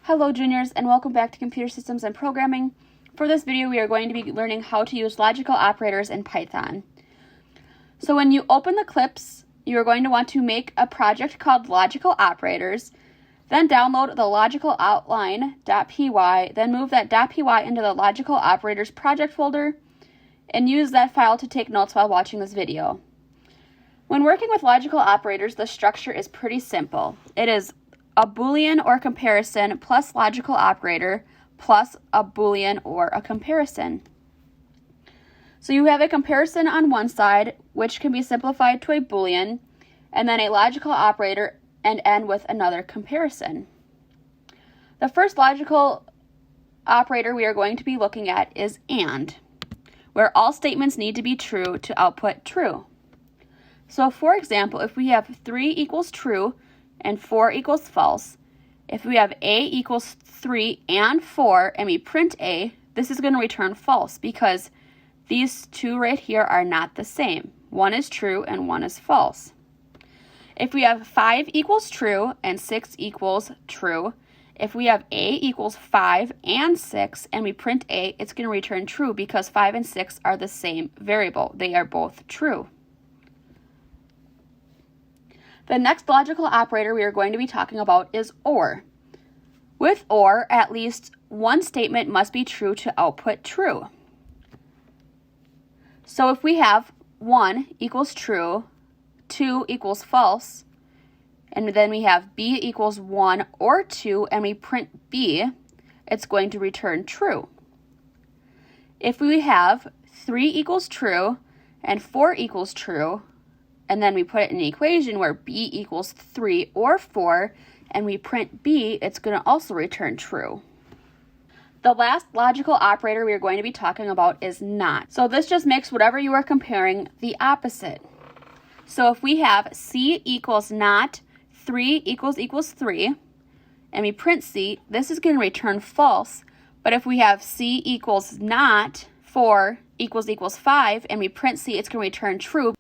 Hello juniors, and welcome back to Computer Systems and Programming. For this video we are going to be learning how to use logical operators in Python. So when you open the clips, you are going to want to make a project called logical operators, then download the logical outline.py, then move that .py into the logical operators project folder, and use that file to take notes while watching this video. When working with logical operators, the structure is pretty simple. It is a Boolean or comparison plus logical operator plus a Boolean or a comparison. So you have a comparison on one side, which can be simplified to a Boolean, and then a logical operator and end with another comparison. The first logical operator we are going to be looking at is AND, where all statements need to be true to output true. So for example, if we have 3 equals true and 4 equals false, if we have A equals 3 and 4 and we print A, this is going to return false because these two right here are not the same. One is true and one is false. If we have 5 equals true and 6 equals true, if we have A equals 5 and 6 and we print A, it's going to return true because 5 and 6 are the same variable. They are both true. The next logical operator we are going to be talking about is OR. With OR, at least one statement must be true to output true. So if we have 1 equals true, 2 equals false, and then we have B equals 1 or 2, and we print B, it's going to return true. If we have 3 equals true and 4 equals true, and then we put it in an equation where B equals 3 or 4, and we print B, it's going to also return true. The last logical operator we are going to be talking about is NOT. So this just makes whatever you are comparing the opposite. So if we have C equals not 3 equals 3, and we print C, this is going to return false. But if we have C equals not 4 equals 5, and we print C, it's going to return true.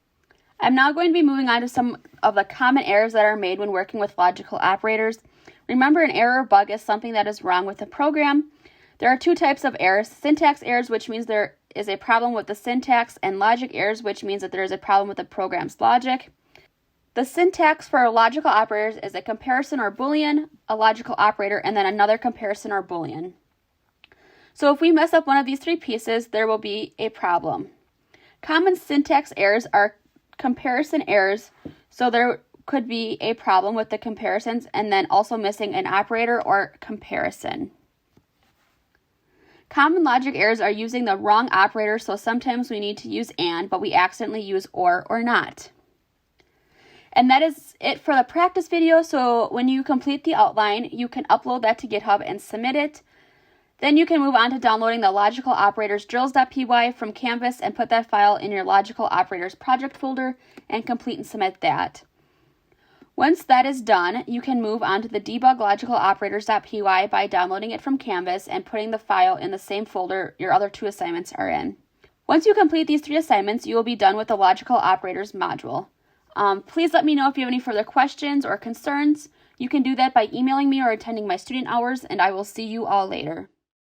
I'm now going to be moving on to some of the common errors that are made when working with logical operators. Remember, an error or bug is something that is wrong with the program. There are two types of errors: syntax errors, which means there is a problem with the syntax, and logic errors, which means that there is a problem with the program's logic. The syntax for logical operators is a comparison or Boolean, a logical operator, and then another comparison or Boolean. So if we mess up one of these three pieces, there will be a problem. Common syntax errors are comparison errors, so there could be a problem with the comparisons and then also missing an operator or comparison. Common logic errors are using the wrong operator, so sometimes we need to use AND, but we accidentally use OR or NOT. And that is it for the practice video, so when you complete the outline, you can upload that to GitHub and submit it. Then you can move on to downloading the logical operators drills.py from Canvas and put that file in your logical operators project folder and complete and submit that. Once that is done, you can move on to the debug logical operators.py by downloading it from Canvas and putting the file in the same folder your other two assignments are in. Once you complete these 3 assignments, you will be done with the logical operators module. Please let me know if you have any further questions or concerns. You can do that by emailing me or attending my student hours, and I will see you all later.